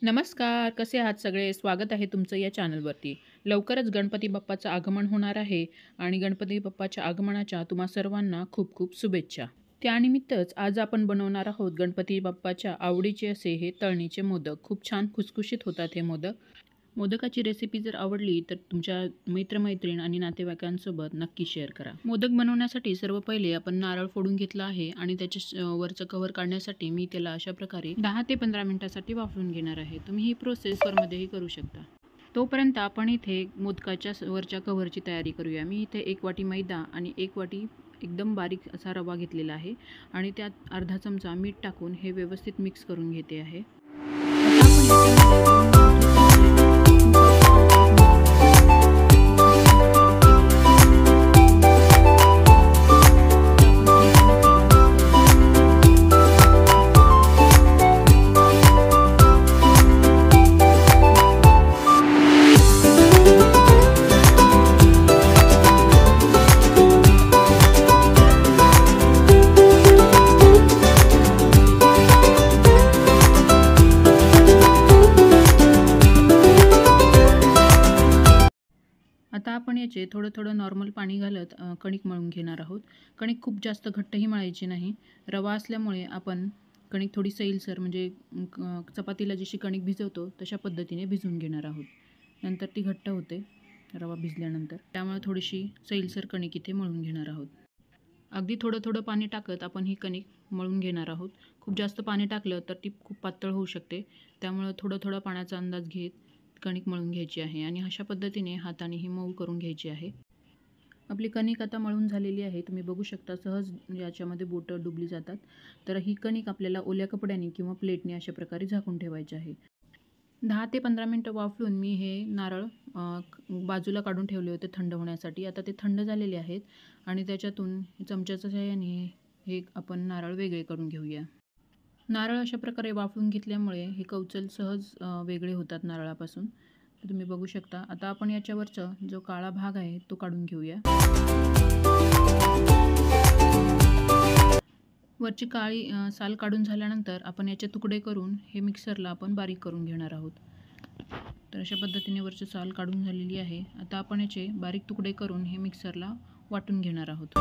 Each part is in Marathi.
नमस्कार, कसे आहात सगळे? स्वागत आहे तुमचं या चॅनलवरती. लवकरच गणपती बाप्पाचं आगमन होणार आहे आणि गणपती बाप्पाच्या आगमनाच्या तुम्हा सर्वांना खूप खूप शुभेच्छा. त्यानिमित्तच आज आपण बनवणार आहोत गणपती बाप्पाच्या आवडीचे असे हे तळणीचे मोदक. खूप छान खुसखुशीत होतात हे मोदक. मोदकाची रेसिपी जर आवडली तर तुमच्या मित्रमैत्रीण आणि नातेवाईकांसोबत नक्की शेअर करा. मोदक बनवण्यासाठी सर्व पहिले आपण नारळ फोडून घेतला आहे आणि त्याच्या वरचं कव्हर काढण्यासाठी मी त्याला अशा प्रकारे 10 ते 15 मिनिटासाठी वाफवून घेणार आहे. तुम्ही ही प्रोसेस कुकरमध्येही करू शकता. तोपर्यंत आपण इथे मोदकाच्या वरच्या कव्हरची तयारी करूया. मी इथे 1 वाटी मैदा आणि 1 वाटी एकदम बारीक असा रवा घेतलेला आहे आणि त्यात अर्धा चमचा मीठ टाकून हे व्यवस्थित मिक्स करून घेते आहे. आता आपण याचे थोडं नॉर्मल पाणी घालत कणिक मळून घेणार आहोत. कणिक खूप जास्त घट्टही मळायची नाही. रवा असल्यामुळे आपण कणिक थोडी सैलसर म्हणजे चपातीला जशी कणिक भिजवतो तशा पद्धतीने भिजवून घेणार आहोत. नंतर ती घट्ट होते रवा भिजल्यानंतर. त्यामुळे थोडीशी सैलसर कणिक इथे मळून घेणार आहोत. अगदी थोडं पाणी टाकत आपण ही कणिक मळून घेणार आहोत. खूप जास्त पाणी टाकलं तर ती खूप पातळ होऊ शकते. त्यामुळे थोडं पाण्याचा अंदाज घेत कणिक मळून घ्यायची आहे आणि अशा पद्धतीने हाताने ही मऊ करून घ्यायची आहे. आपली कणिक आता मळून झालेली आहे. तुम्ही बघू शकता सहज याच्यामध्ये बोटं डुबली जातात. तर ही कणिक आपल्याला ओल्या कपड्याने किंवा प्लेटने अशा प्रकारे झाकून ठेवायची आहे. 10 ते 15 मिनटं वाफलून मी हे नारळ बाजूला काढून ठेवले होते थंड होण्यासाठी. आता ते थंड झालेले आहेत आणि त्याच्यातून चमच्याच्या साहाय्याने हे आपण नारळ वेगळे करून घेऊया. नारळ अशा प्रकारे वाफवून घेतल्यामुळे हे कवचल सहज वेगळे होतात नारळापासून. तर तुम्ही बघू शकता. आता आपण याच्यावरचा जो काळा भाग आहे तो काढून घेऊया. वरची काळी साल काढून झाल्यानंतर आपण याचे तुकडे करून हे मिक्सरला आपण बारीक करून घेणार आहोत. तर अशा पद्धतीने वरची साल काढून झालेली आहे. आता आपण याचे बारीक तुकडे करून हे मिक्सरला वाटून घेणार आहोत.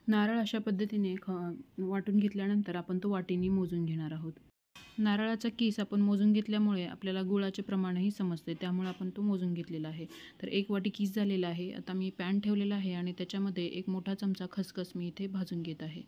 नारळ अशा पद्धतीने वाटून घेतल्यानंतर आपण तो वाटीने मोजून घेणार आहोत. नारळाचा किस आपण मोजून घेतल्यामुळे आपल्याला गुळाचे प्रमाणही समजते. त्यामुळे आपण तो मोजून घेतलेला आहे. तर 1 वाटी किस झालेला आहे. आता मी पॅन ठेवलेला आहे आणि त्याच्यामध्ये 1 मोठा चमचा खसखस मी इथे भाजून घेत आहे.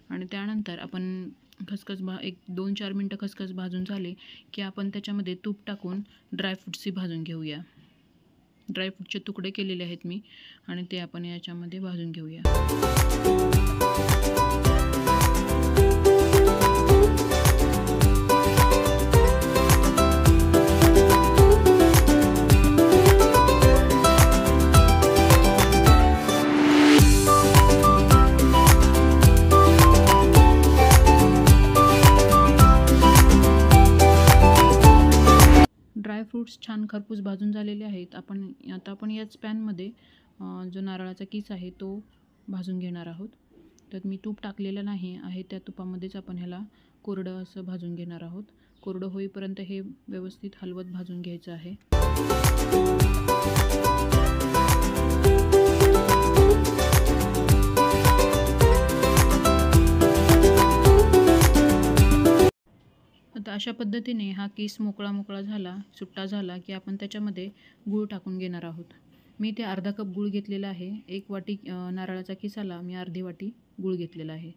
आणि त्यानंतर आपण खसखस 1-2-4 मिनटं खसखस भाजून झाले की आपण त्याच्यामध्ये तूप टाकून ड्रायफ्रूट्सही भाजून घेऊया. ड्रायफ्रूटचे तुकडे केलेले आहेत मी आणि ते आपण याच्यामध्ये भाजून घेऊया. ड्रायफ्रूट्स छान खरपूस भाजून झालेले आहेत. आता आपण याच पॅनमध्ये जो नारळाचा किस आहे तो भाजून घेणार आहोत. तर मी तूप टाकलेलं नाही आहे. त्या तुपामध्येच आपण ह्याला कोरडं असं भाजून घेणार आहोत. कोरडं होईपर्यंत हे व्यवस्थित हलवत भाजून घ्यायचं आहे. आता अशा पद्धतीने हा किस मोकळा झाला, सुट्टा झाला की आपण त्याच्यामध्ये गूळ टाकून घेणार आहोत. मी ते अर्धा कप गूळ घेतलेला आहे. 1 वाटी नारळाच्या किसाला मी अर्धी वाटी गूळ घेतलेला आहे.